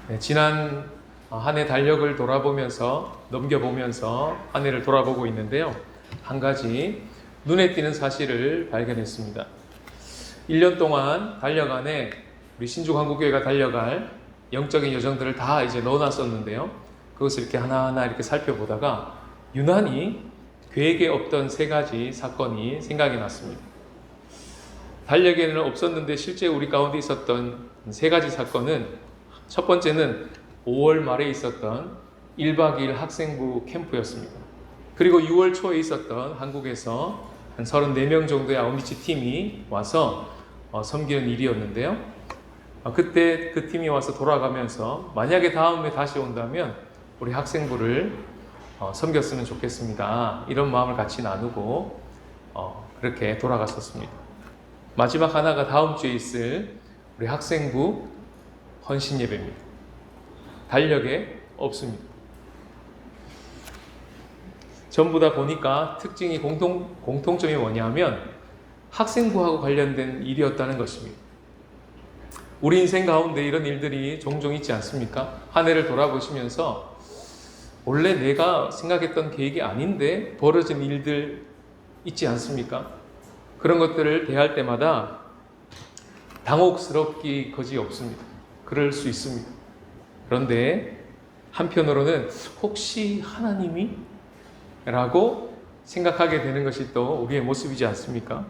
네, 지난 한 해 달력을 돌아보면서 넘겨보면서 한 해를 돌아보고 있는데요. 한 가지 눈에 띄는 사실을 발견했습니다. 1년 동안 달력 안에 우리 신주한국교회가 달려갈 영적인 여정들을 다 이제 넣어놨었는데요. 그것을 이렇게 하나하나 이렇게 살펴보다가 유난히 계획에 없던 세 가지 사건이 생각이 났습니다. 달력에는 없었는데 실제 우리 가운데 있었던 세 가지 사건은, 첫 번째는 5월 말에 있었던 1박 2일 학생부 캠프였습니다. 그리고 6월 초에 있었던 한국에서 한 34명 정도의 아웃리치 팀이 와서 섬기는 일이었는데요. 그때 그 팀이 와서 돌아가면서 만약에 다음에 다시 온다면 우리 학생부를 섬겼으면 좋겠습니다. 이런 마음을 같이 나누고 그렇게 돌아갔었습니다. 마지막 하나가 다음 주에 있을 우리 학생부 헌신 예배입니다. 달력에 없습니다. 전부 다 보니까 특징이 공통점이 뭐냐면 학생부하고 관련된 일이었다는 것입니다. 우리 인생 가운데 이런 일들이 종종 있지 않습니까? 한 해를 돌아보시면서 원래 내가 생각했던 계획이 아닌데 벌어진 일들 있지 않습니까? 그런 것들을 대할 때마다 당혹스럽기 거지없습니다. 그럴 수 있습니다. 그런데 한편으로는 혹시 하나님이? 라고 생각하게 되는 것이 또 우리의 모습이지 않습니까?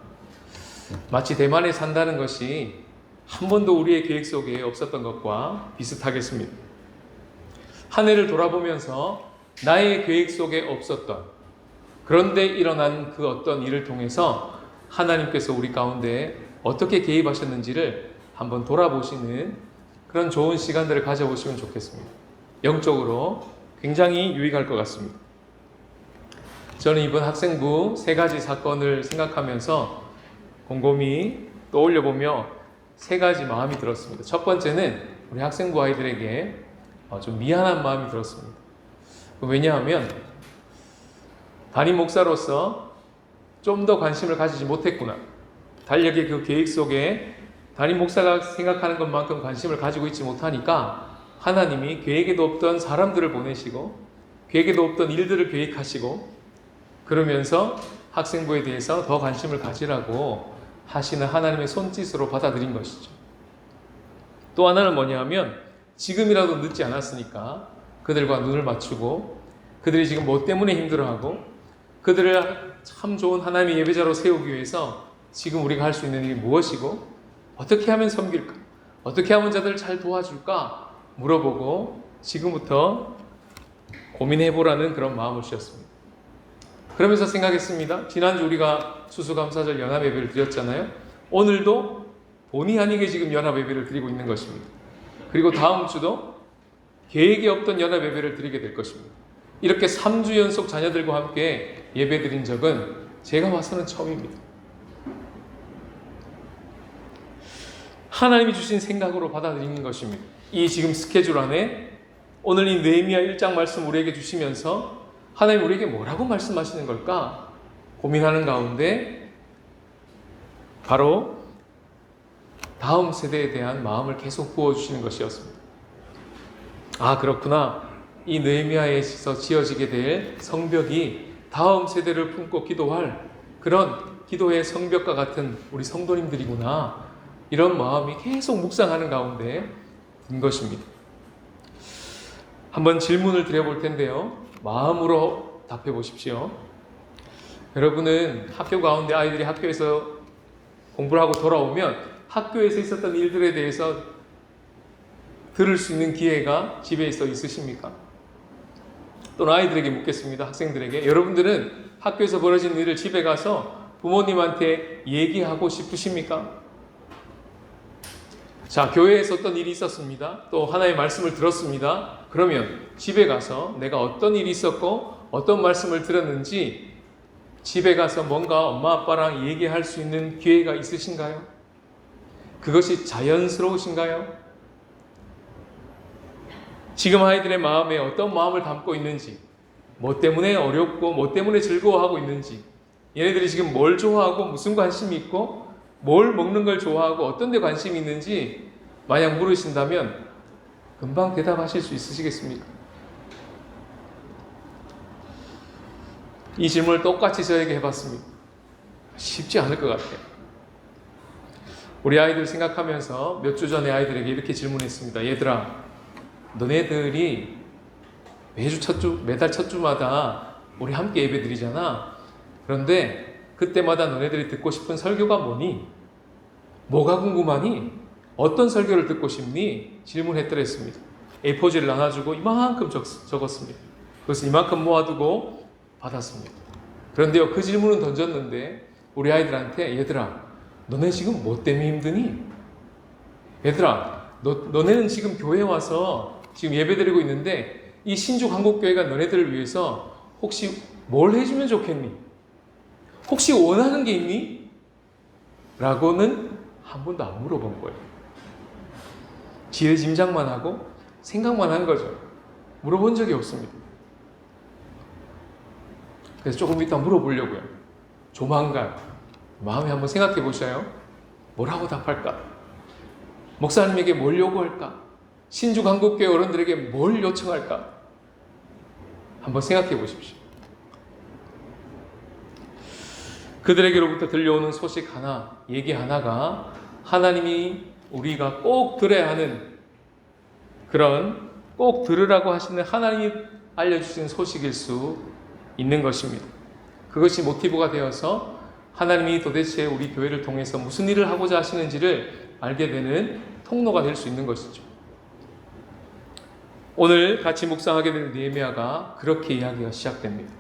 마치 대만에 산다는 것이 한 번도 우리의 계획 속에 없었던 것과 비슷하겠습니다. 한 해를 돌아보면서 나의 계획 속에 없었던, 그런데 일어난 그 어떤 일을 통해서 하나님께서 우리 가운데 어떻게 개입하셨는지를 한번 돌아보시는 그런 좋은 시간들을 가져보시면 좋겠습니다. 영적으로 굉장히 유익할 것 같습니다. 저는 이번 학생부 세 가지 사건을 생각하면서 곰곰이 떠올려보며 세 가지 마음이 들었습니다. 첫 번째는 우리 학생부 아이들에게 좀 미안한 마음이 들었습니다. 왜냐하면 담임 목사로서 좀 더 관심을 가지지 못했구나. 달력의 그 계획 속에 담임 목사가 생각하는 것만큼 관심을 가지고 있지 못하니까 하나님이 계획에도 없던 사람들을 보내시고 계획에도 없던 일들을 계획하시고 그러면서 학생부에 대해서 더 관심을 가지라고 하시는 하나님의 손짓으로 받아들인 것이죠. 또 하나는 뭐냐면 지금이라도 늦지 않았으니까 그들과 눈을 맞추고 그들이 지금 뭐 때문에 힘들어하고 그들을 참 좋은 하나님의 예배자로 세우기 위해서 지금 우리가 할 수 있는 일이 무엇이고 어떻게 하면 섬길까? 어떻게 하면 자들을 잘 도와줄까? 물어보고 지금부터 고민해보라는 그런 마음을 주셨습니다. 그러면서 생각했습니다. 지난주 우리가 수수감사절 연합예배를 드렸잖아요. 오늘도 본의 아니게 지금 연합예배를 드리고 있는 것입니다. 그리고 다음 주도 계획이 없던 연합예배를 드리게 될 것입니다. 이렇게 3주 연속 자녀들과 함께 예배 드린 적은 제가 봐서는 처음입니다. 하나님이 주신 생각으로 받아들이는 것입니다. 이 지금 스케줄 안에 오늘 이 느헤미야 1장 말씀 우리에게 주시면서 하나님 우리에게 뭐라고 말씀하시는 걸까 고민하는 가운데 바로 다음 세대에 대한 마음을 계속 부어주시는 것이었습니다. 아, 그렇구나. 이 느헤미야에서 지어지게 될 성벽이 다음 세대를 품고 기도할 그런 기도의 성벽과 같은 우리 성도님들이구나. 이런 마음이 계속 묵상하는 가운데 든 것입니다. 한번 질문을 드려볼 텐데요. 마음으로 답해 보십시오. 여러분은 학교 가운데 아이들이 학교에서 공부를 하고 돌아오면 학교에서 있었던 일들에 대해서 들을 수 있는 기회가 집에서 있으십니까? 또는 아이들에게 묻겠습니다. 학생들에게. 여러분들은 학교에서 벌어진 일을 집에 가서 부모님한테 얘기하고 싶으십니까? 자, 교회에서 어떤 일이 있었습니다. 또 하나의 말씀을 들었습니다. 그러면 집에 가서 내가 어떤 일이 있었고 어떤 말씀을 들었는지 집에 가서 뭔가 엄마 아빠랑 얘기할 수 있는 기회가 있으신가요? 그것이 자연스러우신가요? 지금 아이들의 마음에 어떤 마음을 담고 있는지, 뭐 때문에 어렵고 뭐 때문에 즐거워하고 있는지, 얘네들이 지금 뭘 좋아하고 무슨 관심이 있고 뭘 먹는 걸 좋아하고 어떤 데 관심이 있는지 만약 물으신다면 금방 대답하실 수 있으시겠습니까? 이 질문을 똑같이 저에게 해봤습니다. 쉽지 않을 것 같아요. 우리 아이들 생각하면서 몇 주 전에 아이들에게 이렇게 질문했습니다. 얘들아, 너네들이 매달 첫 주마다 우리 함께 예배 드리잖아. 그런데 그때마다 너네들이 듣고 싶은 설교가 뭐니? 뭐가 궁금하니? 어떤 설교를 듣고 싶니? 질문했더랬습니다. A4지를 나눠주고 이만큼 적었습니다. 그것을 이만큼 모아두고 받았습니다. 그런데요, 그 질문은 던졌는데 우리 아이들한테 얘들아, 너네 지금 뭐 때문에 힘드니? 얘들아, 너네는 지금 교회 와서 지금 예배드리고 있는데 이 신주 한국교회가 너네들을 위해서 혹시 뭘 해주면 좋겠니? 혹시 원하는 게 있니? 라고는 한 번도 안 물어본 거예요. 지레짐작만 하고 생각만 한 거죠. 물어본 적이 없습니다. 그래서 조금 이따 물어보려고요. 조만간 마음에 한번 생각해 보셔요. 뭐라고 답할까? 목사님에게 뭘 요구할까? 신주 한국교회 어른들에게 뭘 요청할까? 한번 생각해 보십시오. 그들에게로부터 들려오는 소식 하나, 얘기 하나가 하나님이 우리가 꼭 들어야 하는 그런 꼭 들으라고 하시는 하나님이 알려주신 소식일 수 있는 것입니다. 그것이 모티브가 되어서 하나님이 도대체 우리 교회를 통해서 무슨 일을 하고자 하시는지를 알게 되는 통로가 될 수 있는 것이죠. 오늘 같이 묵상하게 된 느헤미야가 그렇게 이야기가 시작됩니다.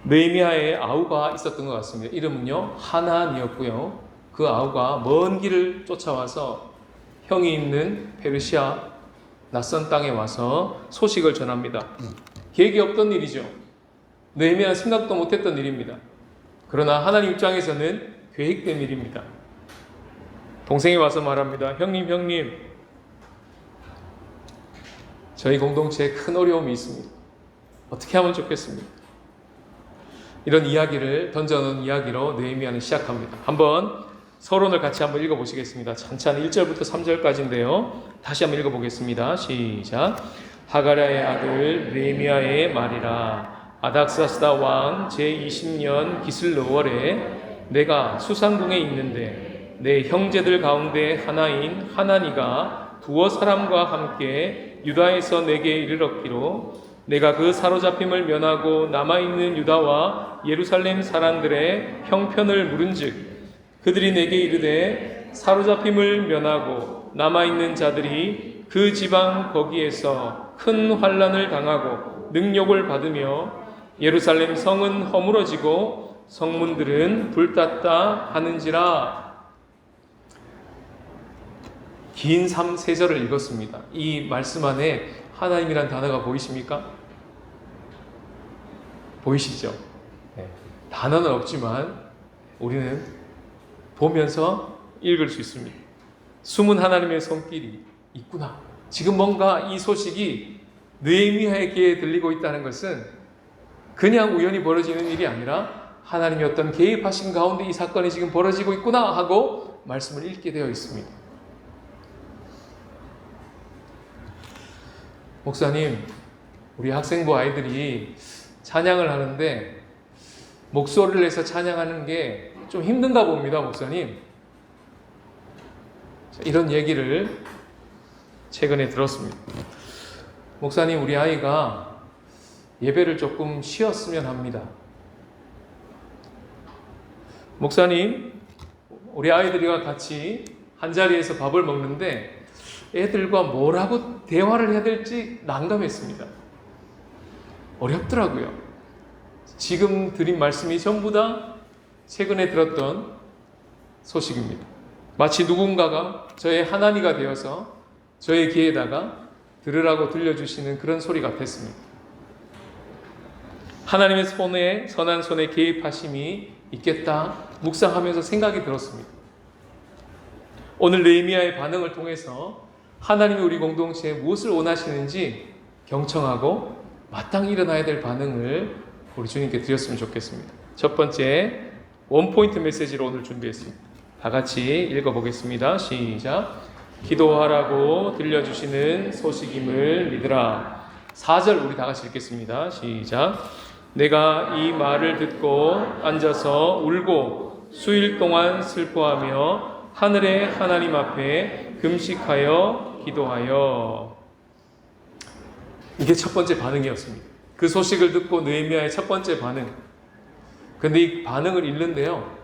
느헤미야의 아우가 있었던 것 같습니다. 이름은요 하난이었고요. 그 아우가 먼 길을 쫓아와서 형이 있는 페르시아 낯선 땅에 와서 소식을 전합니다. 계획이 없던 일이죠. 느헤미야는 생각도 못했던 일입니다. 그러나 하나님 입장에서는 계획된 일입니다. 동생이 와서 말합니다. 형님, 저희 공동체에 큰 어려움이 있습니다. 어떻게 하면 좋겠습니까? 이런 이야기를 던져놓은 이야기로 느헤미야는 시작합니다. 한번 서론을 같이 한번 읽어보시겠습니다. 찬찬히 1절부터 3절까지인데요. 다시 한번 읽어보겠습니다. 시작. 하가랴의 아들 느헤미야의 말이라. 아닥사스다 왕 제20년 기슬르월에 내가 수산궁에 있는데 내 형제들 가운데 하나인 하나니가 두어 사람과 함께 유다에서 내게 이르렀기로 내가 그 사로잡힘을 면하고 남아있는 유다와 예루살렘 사람들의 형편을 물은즉 그들이 내게 이르되 사로잡힘을 면하고 남아있는 자들이 그 지방 거기에서 큰 환난을 당하고 능욕을 받으며 예루살렘 성은 허물어지고 성문들은 불탔다 하는지라. 긴 3세절을 읽었습니다. 이 말씀 안에 하나님이란 단어가 보이십니까? 보이시죠? 네. 단어는 없지만 우리는 보면서 읽을 수 있습니다. 숨은 하나님의 손길이 있구나. 지금 뭔가 이 소식이 느헤미야의 귀에 들리고 있다는 것은 그냥 우연히 벌어지는 일이 아니라 하나님이 어떤 개입하신 가운데 이 사건이 지금 벌어지고 있구나 하고 말씀을 읽게 되어 있습니다. 목사님, 우리 학생부 아이들이 찬양을 하는데 목소리를 내서 찬양하는 게 좀 힘든가 봅니다, 목사님. 이런 얘기를 최근에 들었습니다. 목사님, 우리 아이가 예배를 조금 쉬었으면 합니다. 목사님, 우리 아이들과 같이 한자리에서 밥을 먹는데 애들과 뭐라고 대화를 해야 될지 난감했습니다. 어렵더라고요. 지금 드린 말씀이 전부 다 최근에 들었던 소식입니다. 마치 누군가가 저의 하나니가 되어서 저의 귀에다가 들으라고 들려주시는 그런 소리 같았습니다. 하나님의 손에, 선한 손에 개입하심이 있겠다 묵상하면서 생각이 들었습니다. 오늘 느헤미야의 반응을 통해서 하나님이 우리 공동체에 무엇을 원하시는지 경청하고 마땅히 일어나야 될 반응을 우리 주님께 드렸으면 좋겠습니다. 첫 번째 원포인트 메시지로 오늘 준비했습니다. 다 같이 읽어보겠습니다. 시작. 기도하라고 들려주시는 소식임을 믿으라. 4절 우리 다 같이 읽겠습니다. 시작. 내가 이 말을 듣고 앉아서 울고 수일 동안 슬퍼하며 하늘의 하나님 앞에 금식하여 기도하여. 이게 첫 번째 반응이었습니다. 그 소식을 듣고 느헤미야의 첫 번째 반응. 근데 이 반응을 읽는데요,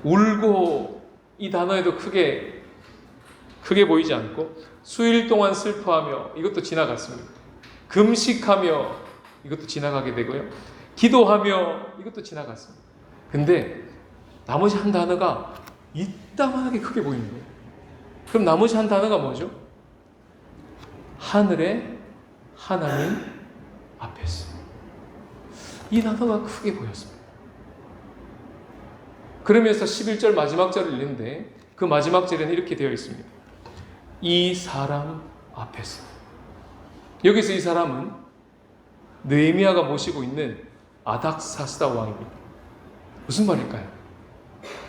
울고 이 단어에도 크게 보이지 않고, 수일 동안 슬퍼하며 이것도 지나갔습니다. 금식하며 이것도 지나가게 되고요, 기도하며 이것도 지나갔습니다. 근데 나머지 한 단어가 이따만하게 크게 보이는 거예요. 그럼 나머지 한 단어가 뭐죠? 하늘의 하나님 앞에서. 이 단어가 크게 보였습니다. 그러면서 11절 마지막 절을 읽는데 그 마지막 절에는 이렇게 되어 있습니다. 이 사람 앞에서. 여기서 이 사람은 느헤미야가 모시고 있는 아닥사스다 왕입니다. 무슨 말일까요?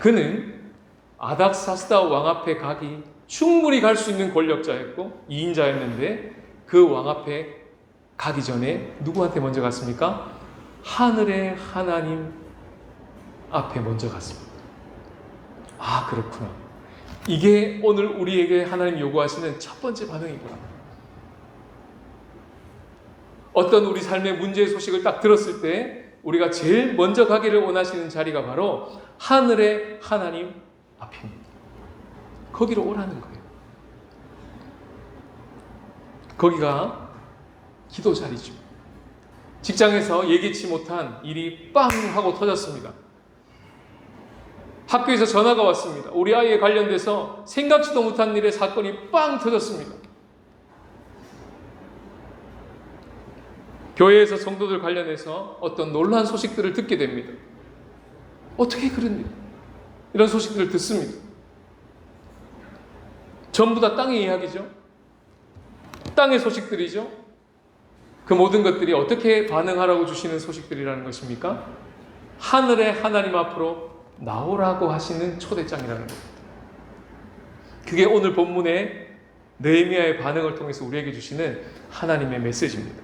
그는 아닥사스다 왕 앞에 가기 충분히 갈 수 있는 권력자였고 2인자였는데 그 왕 앞에 가기 전에 누구한테 먼저 갔습니까? 하늘의 하나님 앞에 먼저 갔습니다. 아, 그렇구나. 이게 오늘 우리에게 하나님 요구하시는 첫 번째 반응이구나. 어떤 우리 삶의 문제의 소식을 딱 들었을 때 우리가 제일 먼저 가기를 원하시는 자리가 바로 하늘의 하나님 앞입니다. 거기로 오라는 거예요. 거기가 기도 자리죠. 직장에서 예기치 못한 일이 빵 하고 터졌습니다. 학교에서 전화가 왔습니다. 우리 아이에 관련돼서 생각지도 못한 일에 사건이 빵 터졌습니다. 교회에서 성도들 관련해서 어떤 놀라운 소식들을 듣게 됩니다. 어떻게 그런 일, 이런 소식들을 듣습니다. 전부 다 땅의 이야기죠. 땅의 소식들이죠. 그 모든 것들이 어떻게 반응하라고 주시는 소식들이라는 것입니까? 하늘의 하나님 앞으로 나오라고 하시는 초대장이라는 겁니다. 그게 오늘 본문의 느헤미야의 반응을 통해서 우리에게 주시는 하나님의 메시지입니다.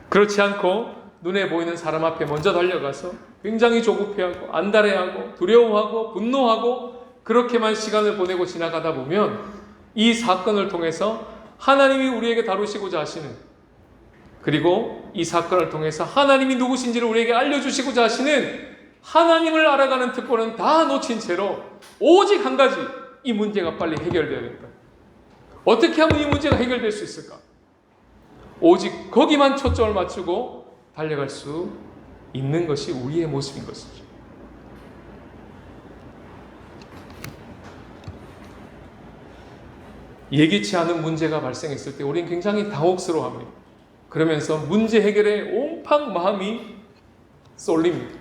그렇지 않고 눈에 보이는 사람 앞에 먼저 달려가서 굉장히 조급해하고 안달해하고 두려워하고 분노하고 그렇게만 시간을 보내고 지나가다 보면 이 사건을 통해서 하나님이 우리에게 다루시고자 하시는, 그리고 이 사건을 통해서 하나님이 누구신지를 우리에게 알려주시고자 하시는 하나님을 알아가는 특권은 다 놓친 채로 오직 한 가지, 이 문제가 빨리 해결되어야 된다. 어떻게 하면 이 문제가 해결될 수 있을까? 오직 거기만 초점을 맞추고 달려갈 수 있는 것이 우리의 모습인 것이죠. 예기치 않은 문제가 발생했을 때 우리는 굉장히 당혹스러워합니다. 그러면서 문제 해결에 온팡 마음이 쏠립니다.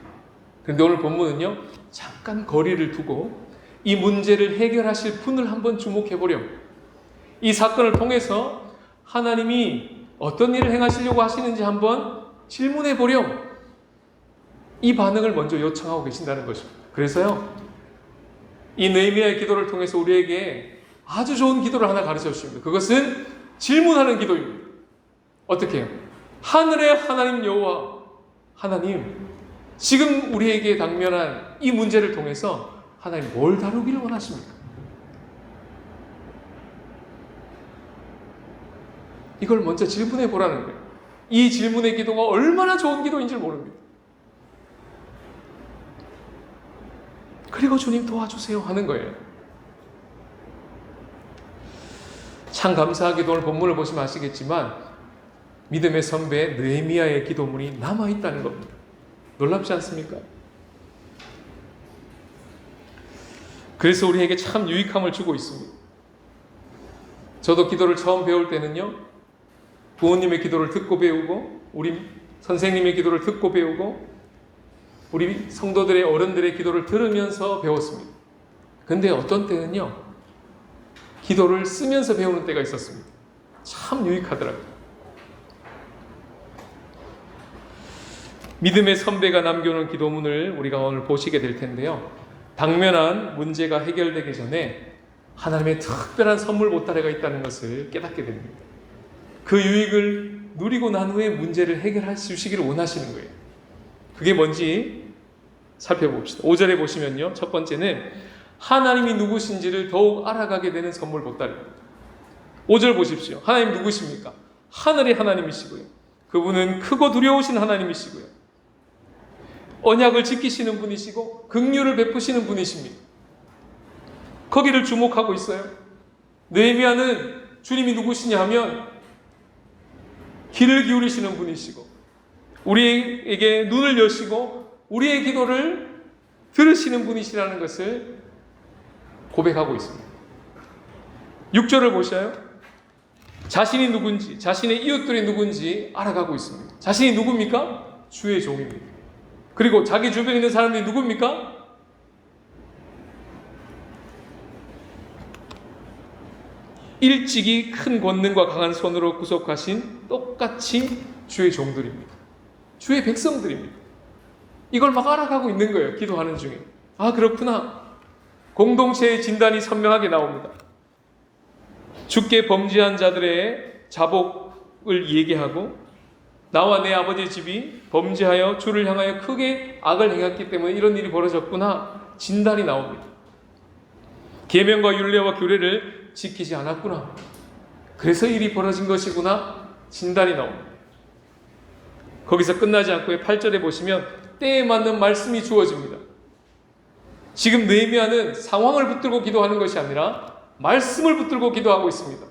그런데 오늘 본문은요, 잠깐 거리를 두고 이 문제를 해결하실 분을 한번 주목해 보렴. 이 사건을 통해서 하나님이 어떤 일을 행하시려고 하시는지 한번 질문해 보렴. 이 반응을 먼저 요청하고 계신다는 것입니다. 그래서요, 이 느헤미야의 기도를 통해서 우리에게 아주 좋은 기도를 하나 가르쳐 주십니다. 그것은 질문하는 기도입니다. 어떻게 해요? 하늘의 하나님 여호와 하나님, 지금 우리에게 당면한 이 문제를 통해서 하나님 뭘 다루기를 원하십니까? 이걸 먼저 질문해 보라는 거예요. 이 질문의 기도가 얼마나 좋은 기도인지 모릅니다. 그리고 주님 도와주세요 하는 거예요. 참 감사하게도 오늘 본문을 보시면 아시겠지만 믿음의 선배 느헤미야의 기도문이 남아있다는 겁니다. 놀랍지 않습니까? 그래서 우리에게 참 유익함을 주고 있습니다. 저도 기도를 처음 배울 때는요, 부모님의 기도를 듣고 배우고 우리 선생님의 기도를 듣고 배우고 우리 성도들의 어른들의 기도를 들으면서 배웠습니다. 근데 어떤 때는요, 기도를 쓰면서 배우는 때가 있었습니다. 참 유익하더라고요. 믿음의 선배가 남겨놓은 기도문을 우리가 오늘 보시게 될 텐데요. 당면한 문제가 해결되기 전에 하나님의 특별한 선물 보따리가 있다는 것을 깨닫게 됩니다. 그 유익을 누리고 난 후에 문제를 해결해 주시기를 원하시는 거예요. 그게 뭔지 살펴봅시다. 5절에 보시면요, 첫 번째는 하나님이 누구신지를 더욱 알아가게 되는 선물 보따리입니다. 5절 보십시오. 하나님 누구십니까? 하늘의 하나님이시고요, 그분은 크고 두려우신 하나님이시고요, 언약을 지키시는 분이시고 긍휼을 베푸시는 분이십니다. 거기를 주목하고 있어요. 느헤미야는 주님이 누구시냐 하면 귀를 기울이시는 분이시고 우리에게 눈을 여시고 우리의 기도를 들으시는 분이시라는 것을 고백하고 있습니다. 6절을 보셔요. 자신이 누군지, 자신의 이웃들이 누군지 알아가고 있습니다. 자신이 누굽니까? 주의 종입니다. 그리고 자기 주변에 있는 사람들이 누굽니까? 일찍이 큰 권능과 강한 손으로 구속하신 똑같이 주의 종들입니다. 주의 백성들입니다. 이걸 막 알아가고 있는 거예요. 기도하는 중에. 아, 그렇구나. 공동체의 진단이 선명하게 나옵니다. 주께 범죄한 자들의 자복을 얘기하고 나와 내 아버지의 집이 범죄하여 주를 향하여 크게 악을 행했기 때문에 이런 일이 벌어졌구나. 진단이 나옵니다. 계명과 율례와 규례를 지키지 않았구나. 그래서 일이 벌어진 것이구나. 진단이 나옵니다. 거기서 끝나지 않고 8절에 보시면 때에 맞는 말씀이 주어집니다. 지금 느헤미야는 상황을 붙들고 기도하는 것이 아니라 말씀을 붙들고 기도하고 있습니다.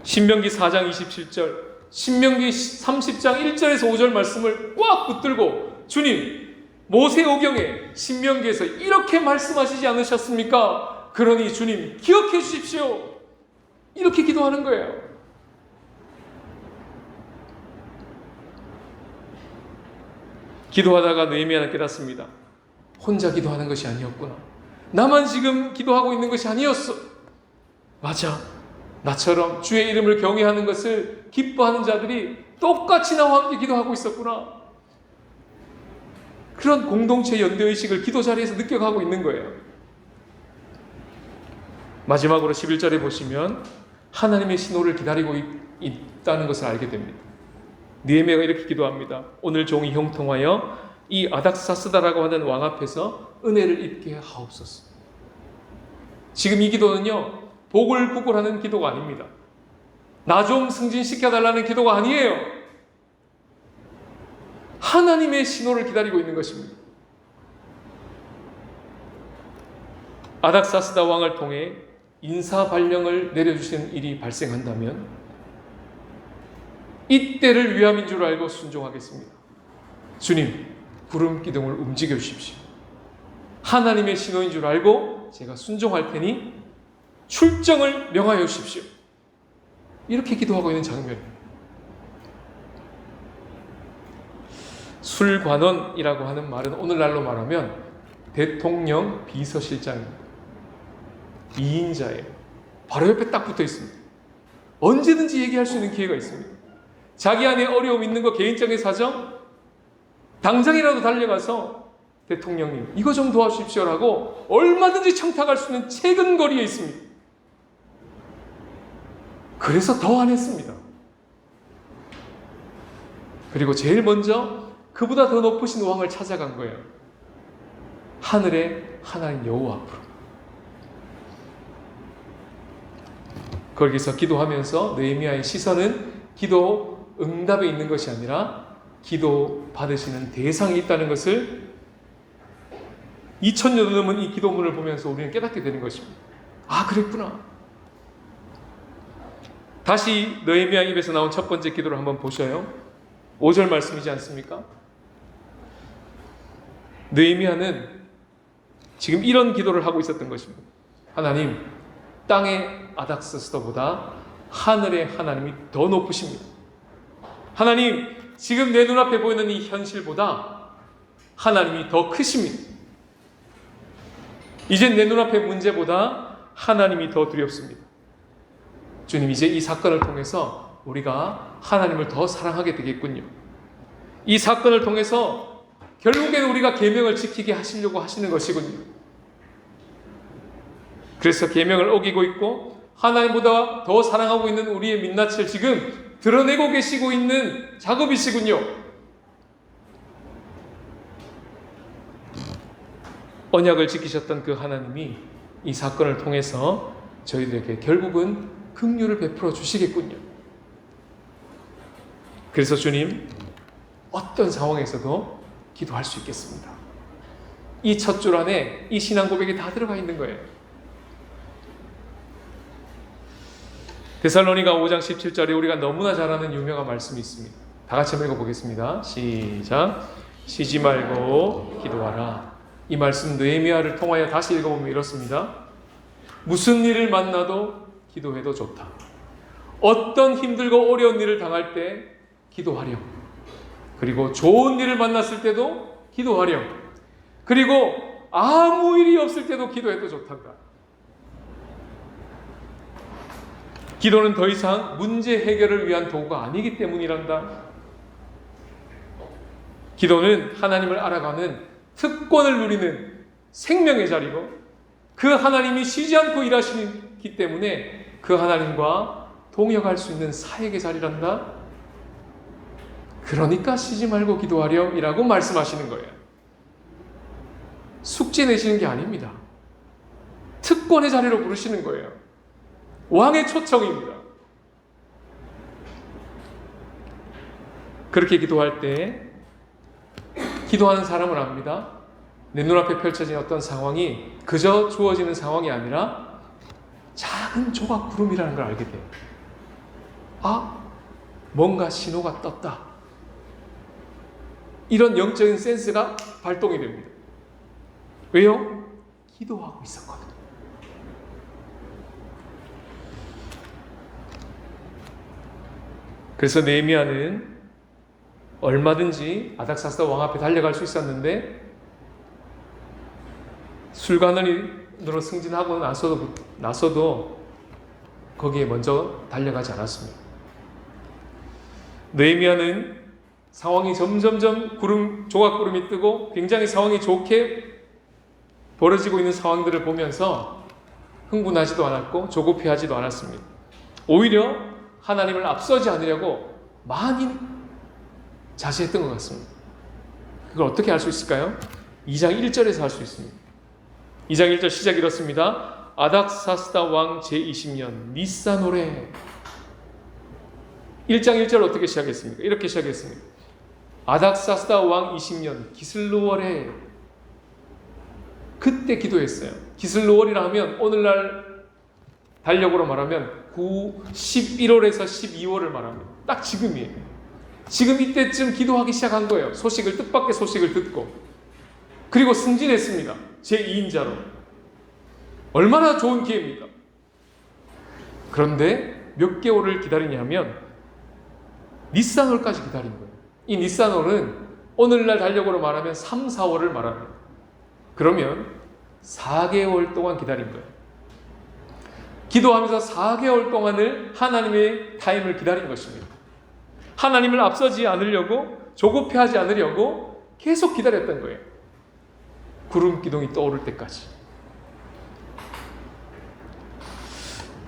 신명기 4장 27절, 신명기 30장 1절에서 5절 말씀을 꽉 붙들고 주님, 모세오경에 신명기에서 이렇게 말씀하시지 않으셨습니까? 그러니 주님 기억해 주십시오. 이렇게 기도하는 거예요. 기도하다가 느헤미야는 깨닫습니다. 혼자 기도하는 것이 아니었구나. 나만 지금 기도하고 있는 것이 아니었어. 맞아. 나처럼 주의 이름을 경외하는 것을 기뻐하는 자들이 똑같이 나와 함께 기도하고 있었구나. 그런 공동체 연대의식을 기도 자리에서 느껴가고 있는 거예요. 마지막으로 11절에 보시면 하나님의 신호를 기다리고 있다는 것을 알게 됩니다. 느헤미야가 이렇게 기도합니다. 오늘 종이 형통하여 이 아닥사스다라고 하는 왕 앞에서 은혜를 입게 하옵소서. 지금 이 기도는요, 보글보글하는 기도가 아닙니다. 나 좀 승진시켜달라는 기도가 아니에요. 하나님의 신호를 기다리고 있는 것입니다. 아닥사스다 왕을 통해 인사발령을 내려주시는 일이 발생한다면 이때를 위함인 줄 알고 순종하겠습니다. 주님, 구름 기둥을 움직여 주십시오. 하나님의 신호인 줄 알고 제가 순종할 테니 출정을 명하여 주십시오. 이렇게 기도하고 있는 장면입니다. 술관원이라고 하는 말은 오늘날로 말하면 대통령 비서실장입니다. 2인자예요. 바로 옆에 딱 붙어 있습니다. 언제든지 얘기할 수 있는 기회가 있습니다. 자기 안에 어려움 있는 거, 개인적인 사정, 당장이라도 달려가서 대통령님 이거 좀 도와주십시오라고 얼마든지 청탁할 수 있는 채근거리에 있습니다. 그래서 더 안 했습니다. 그리고 제일 먼저 그보다 더 높으신 왕을 찾아간 거예요. 하늘의 하나님 여호와 앞으로. 거기서 기도하면서 느헤미야의 시선은 기도 응답에 있는 것이 아니라 기도 받으시는 대상이 있다는 것을 2000년 넘은 이 기도문을 보면서 우리는 깨닫게 되는 것입니다. 아, 그랬구나. 다시 느헤미야 입에서 나온 첫 번째 기도를 한번 보셔요. 5절 말씀이지 않습니까? 느헤미야는 지금 이런 기도를 하고 있었던 것입니다. 하나님, 땅의 아닥사스다보다 하늘의 하나님이 더 높으십니다. 하나님, 지금 내 눈앞에 보이는 이 현실보다 하나님이 더 크십니다. 이제 내 눈앞의 문제보다 하나님이 더 두렵습니다. 주님, 이제 이 사건을 통해서 우리가 하나님을 더 사랑하게 되겠군요. 이 사건을 통해서 결국에는 우리가 계명을 지키게 하시려고 하시는 것이군요. 그래서 계명을 어기고 있고 하나님보다 더 사랑하고 있는 우리의 민낯을 지금 드러내고 계시고 있는 작업이시군요. 언약을 지키셨던 그 하나님이 이 사건을 통해서 저희들에게 결국은 긍휼을 베풀어 주시겠군요. 그래서 주님, 어떤 상황에서도 기도할 수 있겠습니다. 이 첫 줄 안에 이 신앙 고백이 다 들어가 있는 거예요. 데살로니가 5장 17절에 우리가 너무나 잘 아는 유명한 말씀이 있습니다. 다 같이 한번 읽어보겠습니다. 시작. 쉬지 말고 기도하라. 이 말씀 느헤미야를 통하여 다시 읽어보면 이렇습니다. 무슨 일을 만나도 기도해도 좋다. 어떤 힘들고 어려운 일을 당할 때 기도하렴. 그리고 좋은 일을 만났을 때도 기도하렴. 그리고 아무 일이 없을 때도 기도해도 좋단다. 기도는 더 이상 문제 해결을 위한 도구가 아니기 때문이란다. 기도는 하나님을 알아가는 특권을 누리는 생명의 자리고 그 하나님이 쉬지 않고 일하시기 때문에 그 하나님과 동역할 수 있는 사역의 자리란다. 그러니까 쉬지 말고 기도하렴이라고 말씀하시는 거예요. 숙제 내시는 게 아닙니다. 특권의 자리로 부르시는 거예요. 왕의 초청입니다. 그렇게 기도할 때 기도하는 사람은 압니다. 내 눈앞에 펼쳐진 어떤 상황이 그저 주어지는 상황이 아니라 작은 조각 구름이라는 걸 알게 돼요. 아, 뭔가 신호가 떴다. 이런 영적인 센스가 발동이 됩니다. 왜요? 기도하고 있었거든요. 그래서 느헤미야는 얼마든지 아닥사스다 왕 앞에 달려갈 수 있었는데 술관원으로 승진하고 나서도 거기에 먼저 달려가지 않았습니다. 느헤미야는 상황이 점점점 조각구름이 뜨고 굉장히 상황이 좋게 벌어지고 있는 상황들을 보면서 흥분하지도 않았고 조급해하지도 않았습니다. 오히려 하나님을 앞서지 않으려고 많이 자제했던 것 같습니다. 그걸 어떻게 알 수 있을까요? 2장 1절에서 알 수 있습니다. 2장 1절 시작 이렇습니다. 아닥사스다 왕 제20년 니산올에 1장 1절 어떻게 시작했습니까? 이렇게 시작했습니다. 아닥사스다 왕 20년 기슬로월에 그때 기도했어요. 기슬로월이라 하면 오늘날 달력으로 말하면 11월에서 12월을 말합니다. 딱 지금이에요. 지금 이때쯤 기도하기 시작한 거예요. 뜻밖의 소식을 듣고. 그리고 승진했습니다. 제2인자로. 얼마나 좋은 기회입니까? 그런데 몇 개월을 기다리냐면 니산월까지 기다린 거예요. 이 니산월은 오늘날 달력으로 말하면 3, 4월을 말합니다. 그러면 4개월 동안 기다린 거예요. 기도하면서 4개월 동안을 하나님의 타임을 기다린 것입니다. 하나님을 앞서지 않으려고, 조급해하지 않으려고 계속 기다렸던 거예요. 구름 기둥이 떠오를 때까지.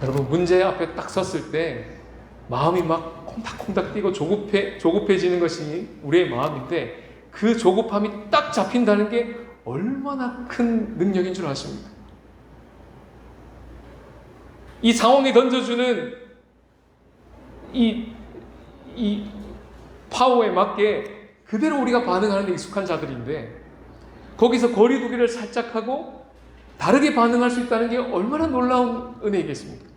여러분, 문제 앞에 딱 섰을 때 마음이 막 콩닥콩닥 뛰고 조급해지는 것이 우리의 마음인데 그 조급함이 딱 잡힌다는 게 얼마나 큰 능력인 줄 아십니까? 이 상황이 던져주는 이 파워에 맞게 그대로 우리가 반응하는 데 익숙한 자들인데 거기서 거리두기를 살짝 하고 다르게 반응할 수 있다는 게 얼마나 놀라운 은혜이겠습니까?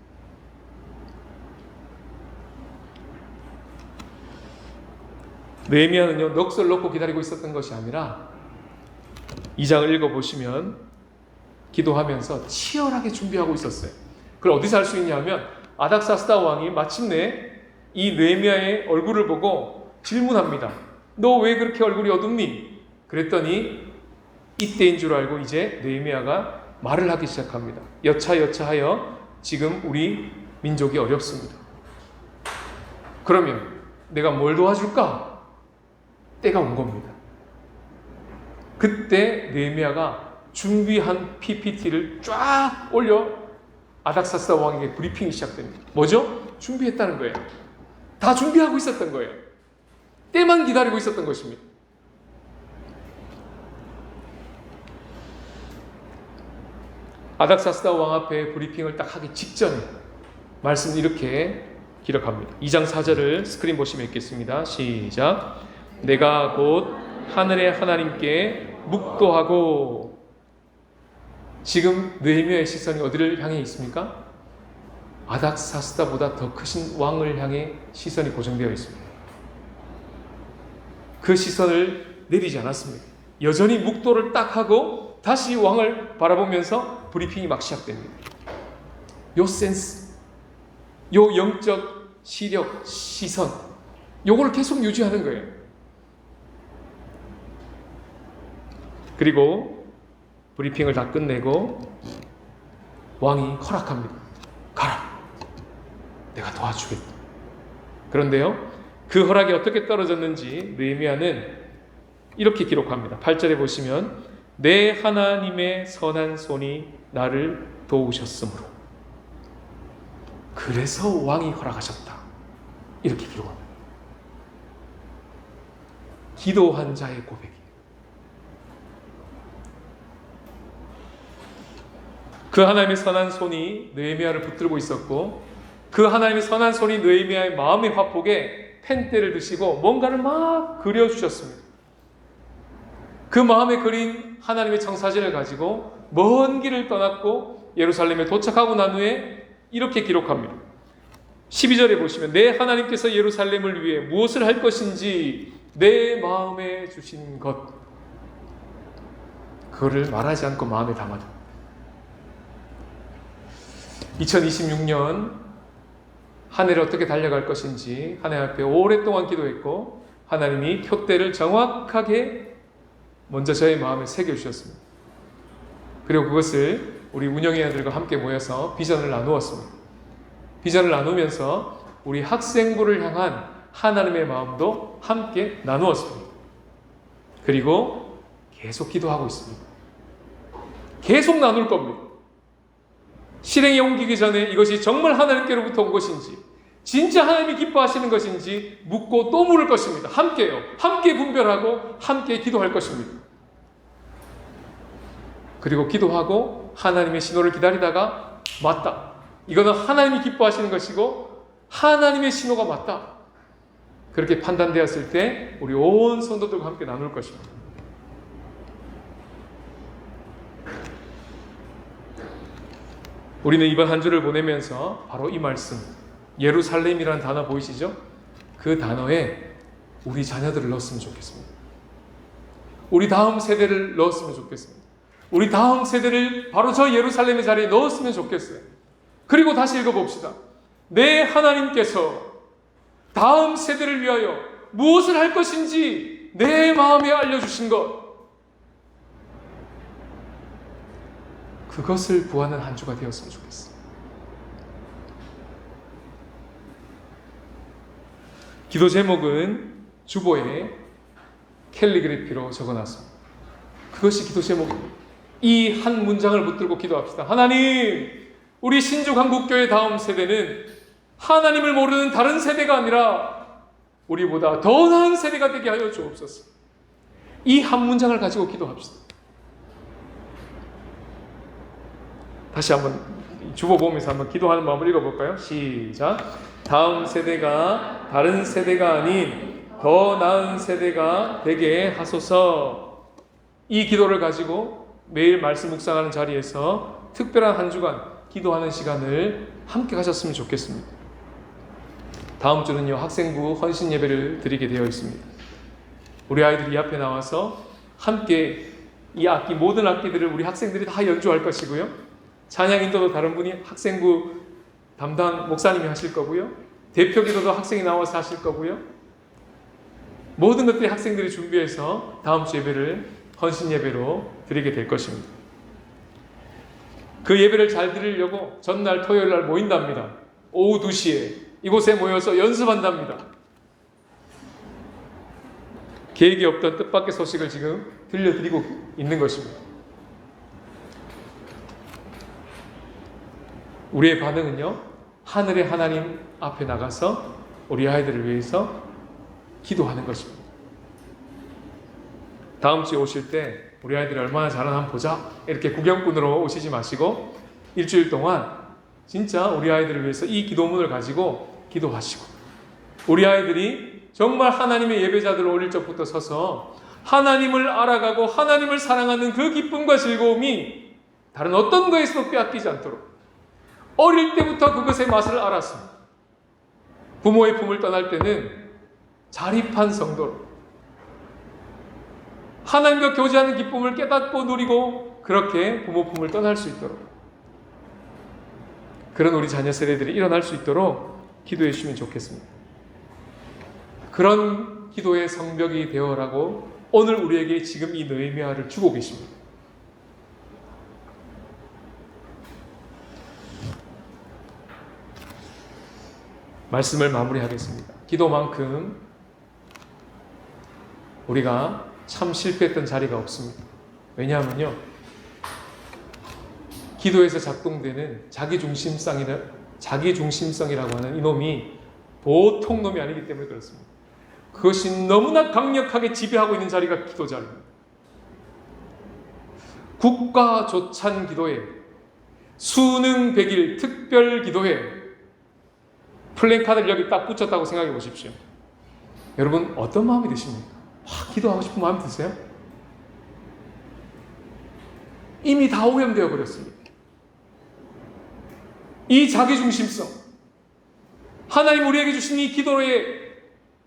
느헤미야는요, 넋을 놓고 기다리고 있었던 것이 아니라 2장을 읽어보시면 기도하면서 치열하게 준비하고 있었어요. 그걸 어디서 알 수 있냐면 아닥사스다 왕이 마침내 이 느헤미야의 얼굴을 보고 질문합니다. 너 왜 그렇게 얼굴이 어둡니? 그랬더니 이때인 줄 알고 이제 느헤미야가 말을 하기 시작합니다. 여차여차하여 지금 우리 민족이 어렵습니다. 그러면 내가 뭘 도와줄까? 때가 온 겁니다. 그때 느헤미야가 준비한 PPT를 쫙 올려 아닥사스다 왕에게 브리핑이 시작됩니다. 뭐죠? 준비했다는 거예요. 다 준비하고 있었던 거예요. 때만 기다리고 있었던 것입니다. 아닥사스다 왕 앞에 브리핑을 딱 하기 직전에 말씀을 이렇게 기록합니다. 2장 4절을 스크린 보시면 있겠습니다. 시작. 내가 곧 하늘의 하나님께 묵도하고. 지금 느헤미야의 시선이 어디를 향해 있습니까? 아닥사스다보다 더 크신 왕을 향해 시선이 고정되어 있습니다. 그 시선을 내리지 않았습니다. 여전히 묵도를 딱 하고 다시 왕을 바라보면서 브리핑이 막 시작됩니다. 요 센스, 요 영적 시력, 시선, 요걸 계속 유지하는 거예요. 그리고 브리핑을 다 끝내고 왕이 허락합니다. 가라. 내가 도와주겠다. 그런데요, 그 허락이 어떻게 떨어졌는지 느헤미야는 이렇게 기록합니다. 8절에 보시면 내 하나님의 선한 손이 나를 도우셨으므로 그래서 왕이 허락하셨다. 이렇게 기록합니다. 기도한 자의 고백이에요. 그 하나님의 선한 손이 느헤미야를 붙들고 있었고 그 하나님의 선한 손이 느헤미야의 마음의 화폭에 펜대를 드시고 뭔가를 막 그려주셨습니다. 그 마음에 그린 하나님의 청사진을 가지고 먼 길을 떠났고 예루살렘에 도착하고 난 후에 이렇게 기록합니다. 12절에 보시면 내 하나님께서 예루살렘을 위해 무엇을 할 것인지 내 마음에 주신 것, 그거를 말하지 않고 마음에 담아둔. 2026년 한 해를 어떻게 달려갈 것인지 하나님 앞에 오랫동안 기도했고 하나님이 표대를 정확하게 먼저 저의 마음에 새겨주셨습니다. 그리고 그것을 우리 운영위원들과 함께 모여서 비전을 나누었습니다. 비전을 나누면서 우리 학생부를 향한 하나님의 마음도 함께 나누었습니다. 그리고 계속 기도하고 있습니다. 계속 나눌 겁니다. 실행에 옮기기 전에 이것이 정말 하나님께로부터 온 것인지 진짜 하나님이 기뻐하시는 것인지 묻고 또 물을 것입니다. 함께요. 함께 분별하고 함께 기도할 것입니다. 그리고 기도하고 하나님의 신호를 기다리다가 맞다. 이거는 하나님이 기뻐하시는 것이고 하나님의 신호가 맞다. 그렇게 판단되었을 때 우리 온 성도들과 함께 나눌 것입니다. 우리는 이번 한 주를 보내면서 바로 이 말씀, 예루살렘이라는 단어 보이시죠? 그 단어에 우리 자녀들을 넣었으면 좋겠습니다. 우리 다음 세대를 넣었으면 좋겠습니다. 우리 다음 세대를 바로 저 예루살렘의 자리에 넣었으면 좋겠어요. 그리고 다시 읽어봅시다. 내 하나님께서 다음 세대를 위하여 무엇을 할 것인지 내 마음에 알려주신 것, 그것을 구하는 한 주가 되었으면 좋겠어요. 기도 제목은 주보에 캘리그래피로 적어놨습니다. 그것이 기도 제목입니다. 이 한 문장을 붙들고 기도합시다. 하나님, 우리 신주한국교회 다음 세대는 하나님을 모르는 다른 세대가 아니라 우리보다 더 나은 세대가 되게 하여 주옵소서. 이 한 문장을 가지고 기도합시다. 다시 한번 주보 보면서 한번 기도하는 마음을 읽어볼까요? 시작. 다음 세대가 다른 세대가 아닌 더 나은 세대가 되게 하소서. 이 기도를 가지고 매일 말씀 묵상하는 자리에서 특별한 한 주간 기도하는 시간을 함께 가졌으면 좋겠습니다. 다음 주는요, 학생부 헌신 예배를 드리게 되어 있습니다. 우리 아이들이 이 앞에 나와서 함께 이 악기, 모든 악기들을 우리 학생들이 다 연주할 것이고요. 찬양 인도도 다른 분이 학생부 담당 목사님이 하실 거고요. 대표 기도도 학생이 나와서 하실 거고요. 모든 것들이 학생들이 준비해서 다음 주 예배를 헌신 예배로 드리게 될 것입니다. 그 예배를 잘 드리려고 전날 토요일 날 모인답니다. 오후 2시에 이곳에 모여서 연습한답니다. 계획이 없던 뜻밖의 소식을 지금 들려드리고 있는 것입니다. 우리의 반응은요, 하늘의 하나님 앞에 나가서 우리 아이들을 위해서 기도하는 것입니다. 다음 주에 오실 때 우리 아이들이 얼마나 잘하나 한번 보자, 이렇게 구경꾼으로 오시지 마시고 일주일 동안 진짜 우리 아이들을 위해서 이 기도문을 가지고 기도하시고, 우리 아이들이 정말 하나님의 예배자들을 어릴 적부터 서서 하나님을 알아가고 하나님을 사랑하는 그 기쁨과 즐거움이 다른 어떤 거에서도 빼앗기지 않도록 어릴 때부터 그것의 맛을 알아서 부모의 품을 떠날 때는 자립한 성도로 하나님과 교제하는 기쁨을 깨닫고 누리고 그렇게 부모 품을 떠날 수 있도록, 그런 우리 자녀 세대들이 일어날 수 있도록 기도해 주시면 좋겠습니다. 그런 기도의 성벽이 되어라고 오늘 우리에게 지금 이 느헤미야를 주고 계십니다. 말씀을 마무리하겠습니다. 기도만큼 우리가 참 실패했던 자리가 없습니다. 왜냐하면요, 기도에서 작동되는 자기중심성이라고 하는 이놈이 보통 놈이 아니기 때문에 그렇습니다. 그것이 너무나 강력하게 지배하고 있는 자리가 기도 자리입니다. 국가조찬 기도회, 수능 100일 특별 기도회, 플랜카드를 여기 딱 붙였다고 생각해 보십시오. 여러분 어떤 마음이 드십니까? 기도하고 싶은 마음이 드세요? 이미 다 오염되어 버렸습니다. 이 자기중심성, 하나님 우리에게 주신 이 기도의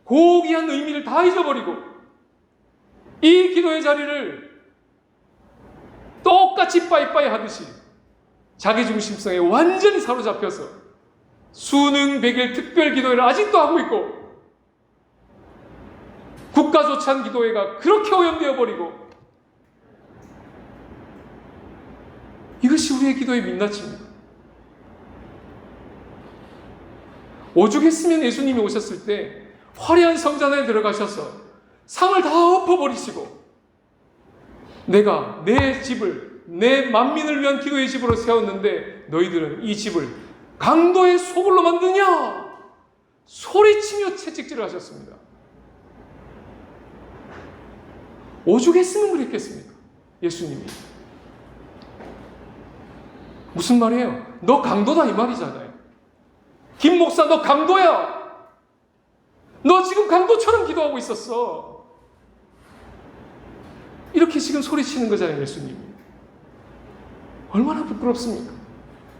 고귀한 의미를 다 잊어버리고 이 기도의 자리를 똑같이 빠이빠이 하듯이 자기중심성에 완전히 사로잡혀서 수능 100일 특별 기도회를 아직도 하고 있고, 국가조찬 기도회가 그렇게 오염되어 버리고, 이것이 우리의 기도의 민낯입니다. 오죽했으면 예수님이 오셨을 때 화려한 성전에 들어가셔서 상을 다 엎어버리시고 내가 내 집을 내 만민을 위한 기도의 집으로 세웠는데 너희들은 이 집을 강도의 소굴로 만드냐 소리치며 채찍질을 하셨습니다. 오죽했으면 그랬겠습니까? 예수님이 무슨 말이에요? 너 강도다 이 말이잖아요. 김 목사 너 강도야. 너 지금 강도처럼 기도하고 있었어. 이렇게 지금 소리치는 거잖아요, 예수님이. 얼마나 부끄럽습니까?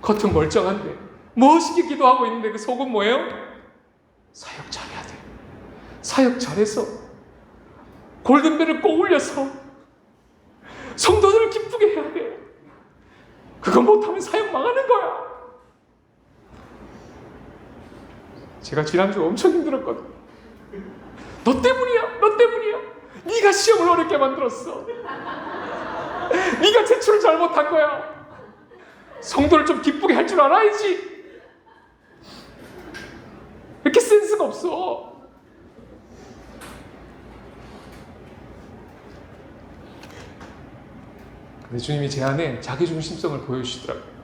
겉은 멀쩡한데 멋있게 기도하고 있는데 그 속은 뭐예요? 사역 잘해야 돼. 사역 잘해서 골든벨을 꼭 울려서 성도들을 기쁘게 해야 돼. 그거 못하면 사역 망하는 거야. 제가 지난주 엄청 힘들었거든. 너 때문이야. 너 때문이야. 네가 시험을 어렵게 만들었어. 네가 제출을 잘못한 거야. 성도를 좀 기쁘게 할 줄 알아야지. 왜 이렇게 센스가 없어? 근데 주님이 제 안에 자기중심성을 보여주시더라고요.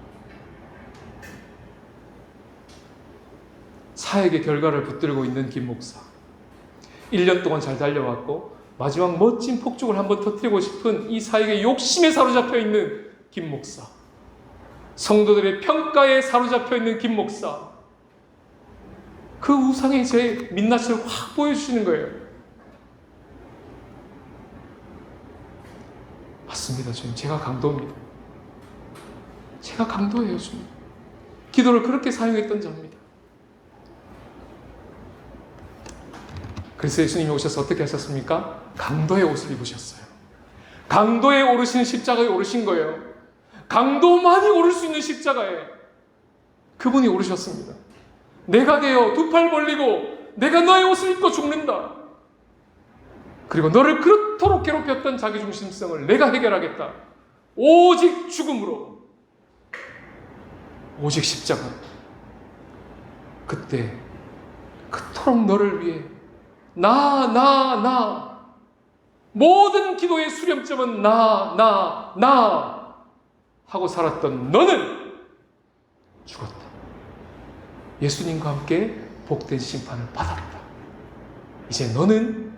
사역의 결과를 붙들고 있는 김 목사. 1년 동안 잘 달려왔고 마지막 멋진 폭죽을 한번 터뜨리고 싶은 이 사역의 욕심에 사로잡혀 있는 김 목사. 성도들의 평가에 사로잡혀 있는 김 목사. 그 우상의 제 민낯을 확 보여주시는 거예요. 맞습니다, 주님. 제가 강도입니다. 제가 강도예요, 주님. 기도를 그렇게 사용했던 자입니다. 그래서 예수님이 오셔서 어떻게 하셨습니까? 강도의 옷을 입으셨어요. 강도에 오르신 십자가에 오르신 거예요. 강도만이 오를 수 있는 십자가에 그분이 오르셨습니다. 내가 되어 두 팔 벌리고 내가 너의 옷을 입고 죽는다. 그리고 너를 그렇도록 괴롭혔던 자기중심성을 내가 해결하겠다. 오직 죽음으로, 오직 십자가. 그때 그토록 너를 위해 나 모든 기도의 수렴점은 나 하고 살았던 너는 죽었다. 예수님과 함께 복된 심판을 받았다. 이제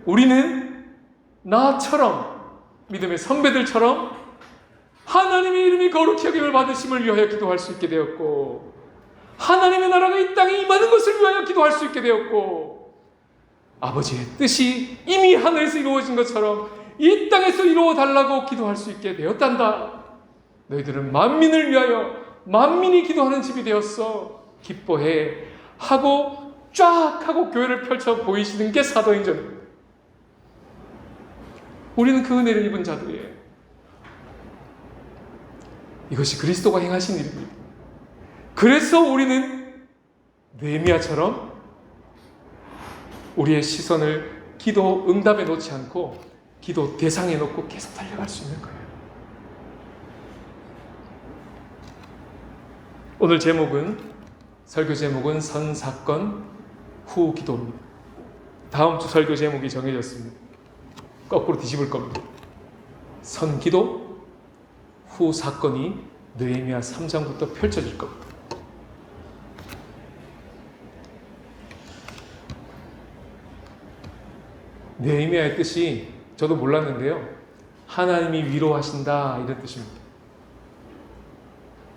우리는 나처럼, 믿음의 선배들처럼 하나님의 이름이 거룩히 여김을 받으심을 위하여 기도할 수 있게 되었고, 하나님의 나라가 이 땅에 임하는 것을 위하여 기도할 수 있게 되었고, 아버지의 뜻이 이미 하늘에서 이루어진 것처럼 이 땅에서 이루어 달라고 기도할 수 있게 되었단다. 너희들은 만민을 위하여 만민이 기도하는 집이 되었어. 기뻐해 하고 쫙 하고 교회를 펼쳐 보이시는 게 사도행전입니다. 우리는 그 은혜를 입은 자들이에요. 이것이 그리스도가 행하신 일입니다. 그래서 우리는 느헤미야처럼 우리의 시선을 기도 응답에 놓지 않고 기도 대상에 놓고 계속 달려갈 수 있는 거예요. 오늘 설교 제목은 선사건 후 기도입니다. 다음 주 설교 제목이 정해졌습니다. 거꾸로 뒤집을 겁니다. 선기도 후 사건이 느헤미야 3장부터 펼쳐질 겁니다. 느헤미야의 뜻이 저도 몰랐는데요, 하나님이 위로하신다 이런 뜻입니다.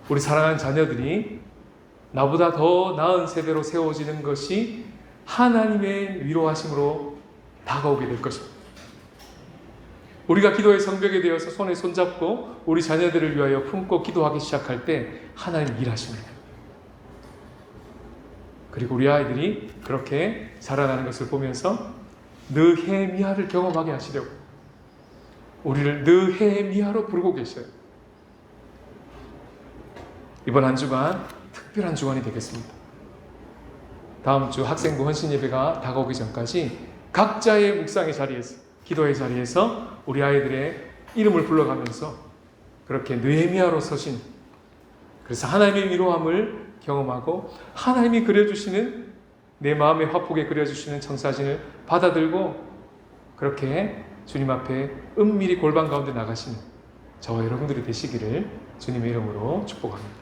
우리 사랑하는 자녀들이 나보다 더 나은 세대로 세워지는 것이 하나님의 위로하심으로 다가오게 될 것입니다. 우리가 기도의 성벽에 되어서 손에 손잡고 우리 자녀들을 위하여 품고 기도하기 시작할 때 하나님 일하십니다. 그리고 우리 아이들이 그렇게 자라나는 것을 보면서 느헤미야를 경험하게 하시려고 우리를 느헤미야로 부르고 계셔요. 이번 한 주간 특별한 주간이 되겠습니다. 다음 주 학생부 헌신 예배가 다가오기 전까지 각자의 묵상의 자리에서, 기도의 자리에서 우리 아이들의 이름을 불러가면서 그렇게 느헤미야로 서신, 그래서 하나님의 위로함을 경험하고 하나님이 그려주시는, 내 마음의 화폭에 그려주시는 청사진을 받아들고 그렇게 주님 앞에 은밀히 골방 가운데 나가시는 저와 여러분들이 되시기를 주님의 이름으로 축복합니다.